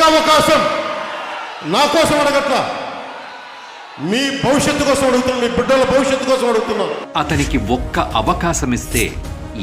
అవకాశం నా కోసం అడగట్లా, మీ భవిష్యత్తు కోసం అడుగుతున్నాను, మీ బిడ్డల భవిష్యత్తు కోసం అడుగుతున్నాను. అతనికి ఒక్క అవకాశం ఇస్తే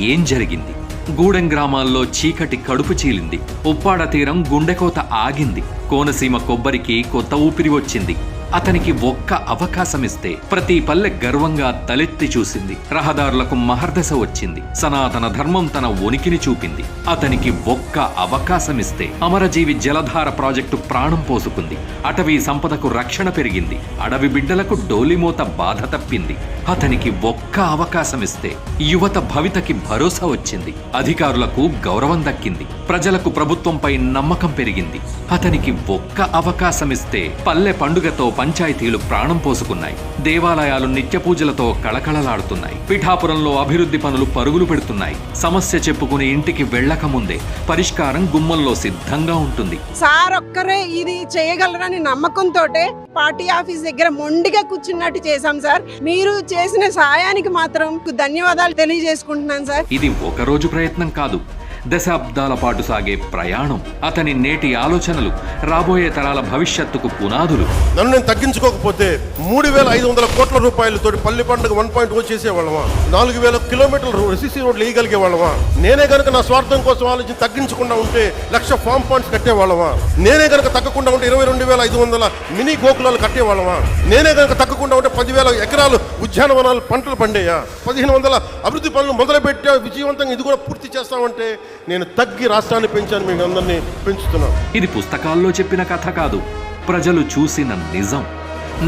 ఏం జరిగింది? గూడెం గ్రామాల్లో చీకటి కడుపు చీలింది. ఉప్పాడ తీరం గుండెకోత ఆగింది. కోనసీమ కొబ్బరికి కొత్త ఊపిరి వచ్చింది. అతనికి ఒక్క అవకాశం ఇస్తే ప్రతి పల్లె గర్వంగా తలెత్తి చూసింది. రహదారులకు మహర్దశ వచ్చింది. సనాతన ధర్మం తన ఉనికిని చూపింది. అతనికి ఒక్క అవకాశం ఇస్తే అమరజీవి జలధార ప్రాజెక్టు ప్రాణం పోసుకుంది. అటవీ సంపదకు రక్షణ పెరిగింది. అడవి బిడ్డలకు డోలిమోత బాధ తప్పింది. అతనికి ఒక్క అవకాశం ఇస్తే యువత భవితకి భరోసా వచ్చింది. అధికారులకు గౌరవం దక్కింది. ప్రజలకు ప్రభుత్వంపై నమ్మకం పెరిగింది. అతనికి ఒక్క అవకాశం ఇస్తే పల్లె పండుగతో పంచాయతీలు ప్రాణం పోసుకున్నాయి. దేవాలయాలు నిత్య పూజలతో కళకళలాడుతున్నాయి. పిఠాపురంలో అభివృద్ధి పనులు పరుగులు పెడుతున్నాయి. సమస్య చెప్పుకుని ఇంటికి వెళ్ళక ముందే పరిష్కారం గుమ్మంలో సిద్ధంగా ఉంటుంది. సార్ ఒక్కరే ఇది చేయగలరని నమ్మకంతో పార్టీ ఆఫీస్ దగ్గర మొండిగా కూర్చున్నట్టు చేశాం సార్. మీరు చేసిన సాయానికి మాత్రం ధన్యవాదాలు తెలియజేసుకుంటున్నాను సార్. ఇది ఒక రోజు ప్రయత్నం కాదు, దశాబ్దాల పాటు సాగే ప్రయాణం. అతని నేటి ఆలోచనలు రాబోయే తరాల భవిష్యత్తుకు పునాదులు. నన్ను నేను తగ్గించుకోకపోతే 3,500 కోట్ల రూపాయలతో పల్లి పండుగ 1.0 చేసేవాళ్ళమా? 4,000 కిలోమీటర్లు రెసిసి రోడ్లు వేయగలిగే వాళ్ళమా? నేనే కనుక నా స్వార్థం కోసం ఆలోచించి తగ్గించకుండా ఉంటే 1,00,000 ఫామ్ పాయింట్స్ కట్టేవాళ్ళమా? నేనే కనుక తగ్గకుండా ఉంటే 22,500 మినీ గోకులాలు కట్టేవాళ్ళమా? నేనే కనుక తగ్గకుండా ఉంటే 10,000 ఎకరాలు ఉద్యానవనాలు పంటలు పండేయా? 1,500 అభివృద్ధి పనులు మొదలుపెట్టా విజయవంతంగా ఇది కూడా పూర్తి చేస్తామంటే నేను తగ్గి రాష్ట్రాన్ని పెంచాను, మీకు అందరినీ పెంచుతున్నాను. ఇది పుస్తకాల్లో చెప్పిన కథ కాదు, ప్రజలు చూసిన నిజం.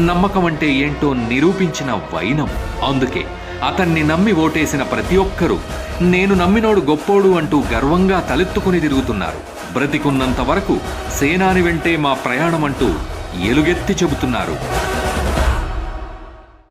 నమ్మకం అంటే ఏంటో నిరూపించిన వైనం. అందుకే అతన్ని నమ్మి ఓటేసిన ప్రతి ఒక్కరూ నేను నమ్మినోడు గొప్పోడు అంటూ గర్వంగా తలెత్తుకుని తిరుగుతున్నారు. బ్రతికున్నంత వరకు సేనాని వెంటే మా ప్రయాణం అంటూ ఎలుగెత్తి చెబుతున్నారు.